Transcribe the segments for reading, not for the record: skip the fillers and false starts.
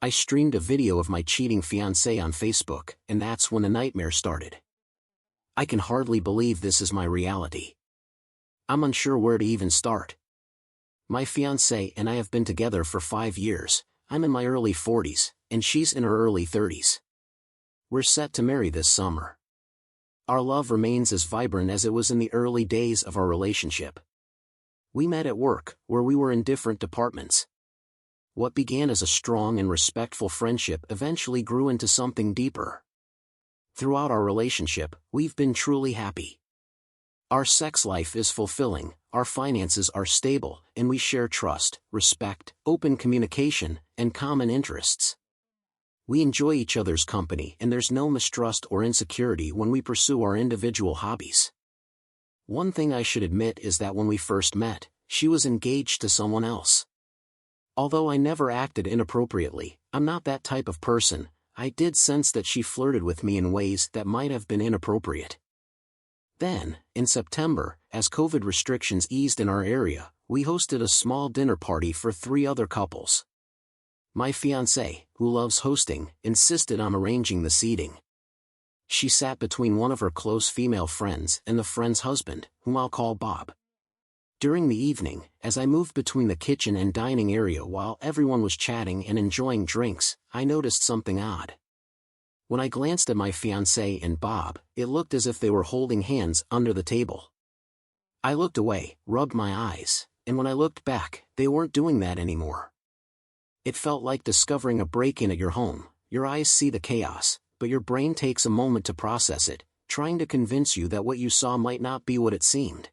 I streamed a video of my cheating fiancé on Facebook, and that's when the nightmare started. I can hardly believe this is my reality. I'm unsure where to even start. My fiancé and I have been together for 5 years. I'm in my early 40s, and she's in her early 30s. We're set to marry this summer. Our love remains as vibrant as it was in the early days of our relationship. We met at work, where we were in different departments. What began as a strong and respectful friendship eventually grew into something deeper. Throughout our relationship, we've been truly happy. Our sex life is fulfilling, our finances are stable, and we share trust, respect, open communication, and common interests. We enjoy each other's company, and there's no mistrust or insecurity when we pursue our individual hobbies. One thing I should admit is that when we first met, she was engaged to someone else. Although I never acted inappropriately, I'm not that type of person. I did sense that she flirted with me in ways that might have been inappropriate. Then, in September, as COVID restrictions eased in our area, we hosted a small dinner party for 3 other couples. My fiancée, who loves hosting, insisted on arranging the seating. She sat between one of her close female friends and the friend's husband, whom I'll call Bob. During the evening, as I moved between the kitchen and dining area while everyone was chatting and enjoying drinks, I noticed something odd. When I glanced at my fiancé and Bob, it looked as if they were holding hands under the table. I looked away, rubbed my eyes, and when I looked back, they weren't doing that anymore. It felt like discovering a break-in at your home. Your eyes see the chaos, but your brain takes a moment to process it, trying to convince you that what you saw might not be what it seemed.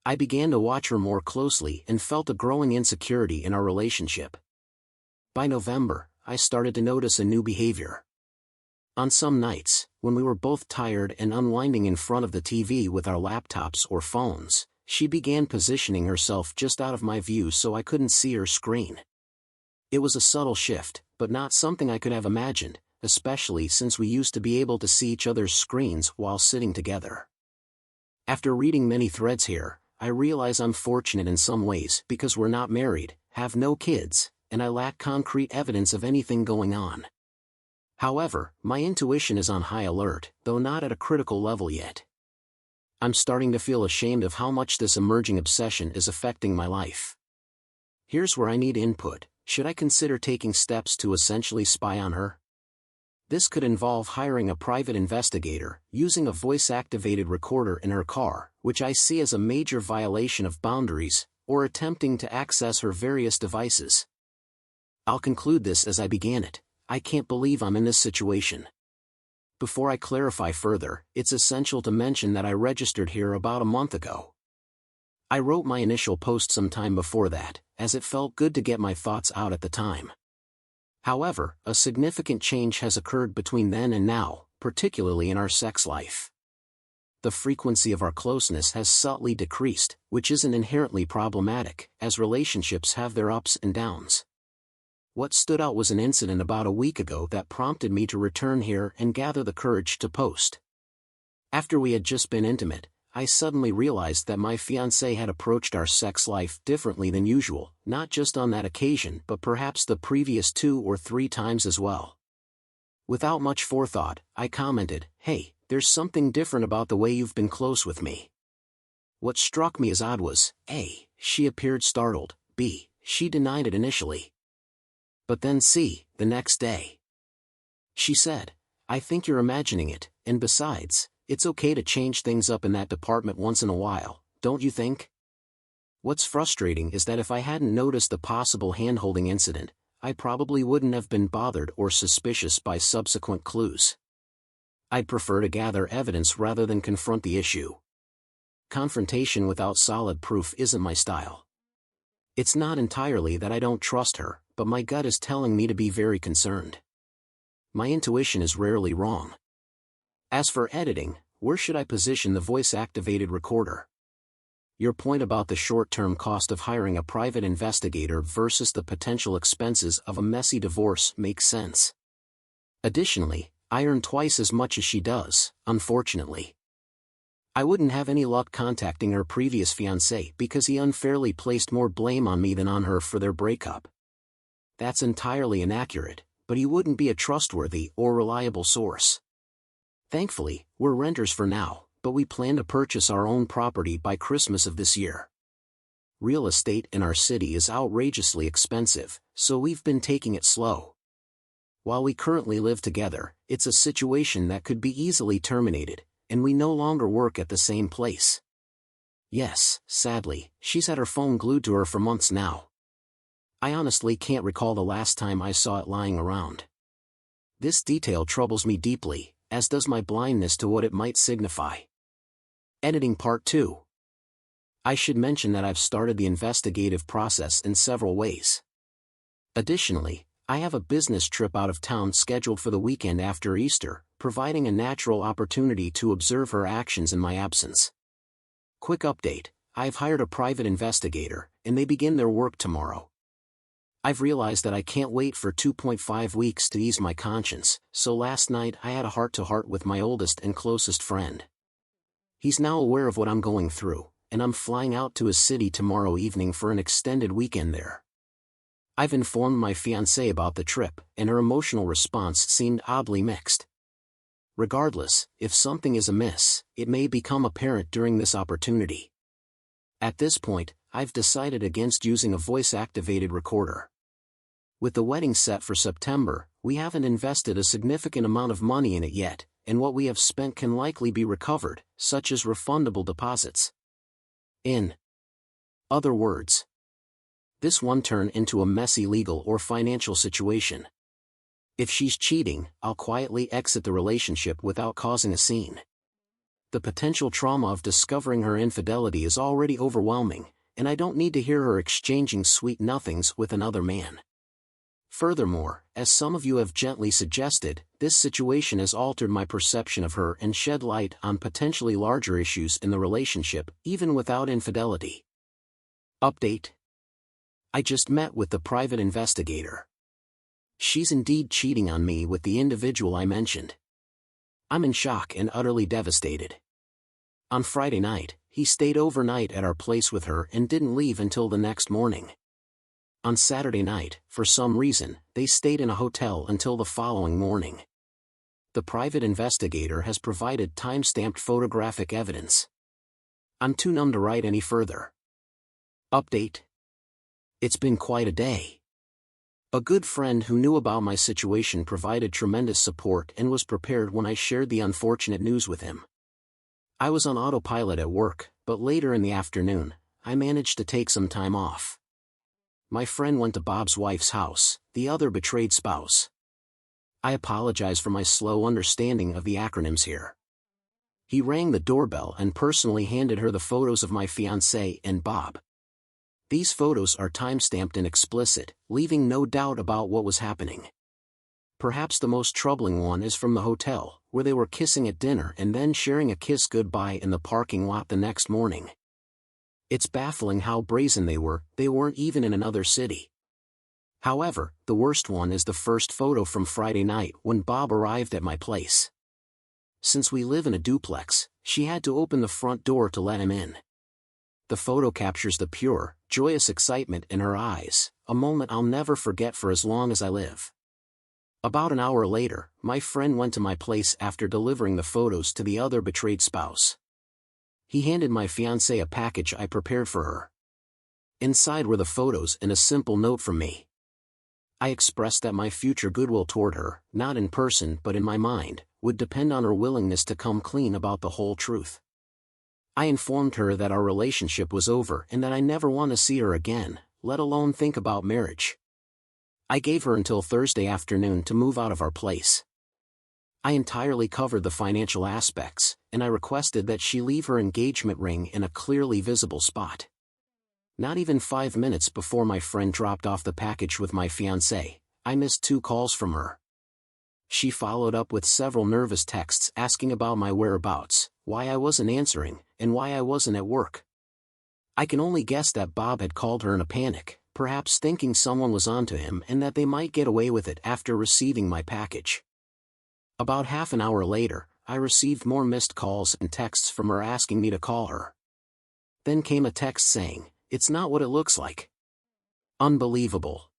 I began to watch her more closely and felt a growing insecurity in our relationship. By November, I started to notice a new behavior. On some nights, when we were both tired and unwinding in front of the TV with our laptops or phones, she began positioning herself just out of my view so I couldn't see her screen. It was a subtle shift, but not something I could have imagined, especially since we used to be able to see each other's screens while sitting together. After reading many threads here, I realize I'm fortunate in some ways because we're not married, have no kids, and I lack concrete evidence of anything going on. However, my intuition is on high alert, though not at a critical level yet. I'm starting to feel ashamed of how much this emerging obsession is affecting my life. Here's where I need input. Should I consider taking steps to essentially spy on her? This could involve hiring a private investigator, using a voice-activated recorder in her car, which I see as a major violation of boundaries, or attempting to access her various devices. I'll conclude this as I began it. I can't believe I'm in this situation. Before I clarify further, it's essential to mention that I registered here about a month ago. I wrote my initial post some time before that, as it felt good to get my thoughts out at the time. However, a significant change has occurred between then and now, particularly in our sex life. The frequency of our closeness has subtly decreased, which isn't inherently problematic, as relationships have their ups and downs. What stood out was an incident about a week ago that prompted me to return here and gather the courage to post. After we had just been intimate, I suddenly realized that my fiancé had approached our sex life differently than usual, not just on that occasion but perhaps the previous 2 or 3 times as well. Without much forethought, I commented, "Hey, there's something different about the way you've been close with me." What struck me as odd was, A, she appeared startled, B, she denied it initially. But then C, the next day. She said, "I think you're imagining it, and besides, it's okay to change things up in that department once in a while, don't you think?" What's frustrating is that if I hadn't noticed the possible hand-holding incident, I probably wouldn't have been bothered or suspicious by subsequent clues. I'd prefer to gather evidence rather than confront the issue. Confrontation without solid proof isn't my style. It's not entirely that I don't trust her, but my gut is telling me to be very concerned. My intuition is rarely wrong. As for editing, where should I position the voice-activated recorder? Your point about the short-term cost of hiring a private investigator versus the potential expenses of a messy divorce makes sense. Additionally, I earn twice as much as she does, unfortunately. I wouldn't have any luck contacting her previous fiancé because he unfairly placed more blame on me than on her for their breakup. That's entirely inaccurate, but he wouldn't be a trustworthy or reliable source. Thankfully, we're renters for now, but we plan to purchase our own property by Christmas of this year. Real estate in our city is outrageously expensive, so we've been taking it slow. While we currently live together, it's a situation that could be easily terminated, and we no longer work at the same place. Yes, sadly, she's had her phone glued to her for months now. I honestly can't recall the last time I saw it lying around. This detail troubles me deeply, as does my blindness to what it might signify. Editing Part 2. I should mention that I've started the investigative process in several ways. Additionally, I have a business trip out of town scheduled for the weekend after Easter, providing a natural opportunity to observe her actions in my absence. Quick update, I've hired a private investigator, and they begin their work tomorrow. I've realized that I can't wait for 2.5 weeks to ease my conscience, so last night I had a heart-to-heart with my oldest and closest friend. He's now aware of what I'm going through, and I'm flying out to his city tomorrow evening for an extended weekend there. I've informed my fiancée about the trip, and her emotional response seemed oddly mixed. Regardless, if something is amiss, it may become apparent during this opportunity. At this point, I've decided against using a voice-activated recorder. With the wedding set for September, we haven't invested a significant amount of money in it yet, and what we have spent can likely be recovered, such as refundable deposits. In other words, this won't turn into a messy legal or financial situation. If she's cheating, I'll quietly exit the relationship without causing a scene. The potential trauma of discovering her infidelity is already overwhelming, and I don't need to hear her exchanging sweet nothings with another man. Furthermore, as some of you have gently suggested, this situation has altered my perception of her and shed light on potentially larger issues in the relationship, even without infidelity. Update. I just met with the private investigator. She's indeed cheating on me with the individual I mentioned. I'm in shock and utterly devastated. On Friday night, he stayed overnight at our place with her and didn't leave until the next morning. On Saturday night, for some reason, they stayed in a hotel until the following morning. The private investigator has provided time-stamped photographic evidence. I'm too numb to write any further. Update. It's been quite a day. A good friend who knew about my situation provided tremendous support and was prepared when I shared the unfortunate news with him. I was on autopilot at work, but later in the afternoon, I managed to take some time off. My friend went to Bob's wife's house, the other betrayed spouse. I apologize for my slow understanding of the acronyms here. He rang the doorbell and personally handed her the photos of my fiancé and Bob. These photos are time-stamped and explicit, leaving no doubt about what was happening. Perhaps the most troubling one is from the hotel, where they were kissing at dinner and then sharing a kiss goodbye in the parking lot the next morning. It's baffling how brazen they weren't even in another city. However, the worst one is the first photo from Friday night when Bob arrived at my place. Since we live in a duplex, she had to open the front door to let him in. The photo captures the pure, joyous excitement in her eyes, a moment I'll never forget for as long as I live. About an hour later, my friend went to my place after delivering the photos to the other betrayed spouse. He handed my fiancée a package I prepared for her. Inside were the photos and a simple note from me. I expressed that my future goodwill toward her, not in person but in my mind, would depend on her willingness to come clean about the whole truth. I informed her that our relationship was over and that I never want to see her again, let alone think about marriage. I gave her until Thursday afternoon to move out of our place. I entirely covered the financial aspects, and I requested that she leave her engagement ring in a clearly visible spot. Not even 5 minutes before my friend dropped off the package with my fiancé, I missed 2 calls from her. She followed up with several nervous texts asking about my whereabouts, why I wasn't answering, and why I wasn't at work. I can only guess that Bob had called her in a panic, perhaps thinking someone was onto him and that they might get away with it after receiving my package. About half an hour later, I received more missed calls and texts from her asking me to call her. Then came a text saying, "It's not what it looks like." Unbelievable.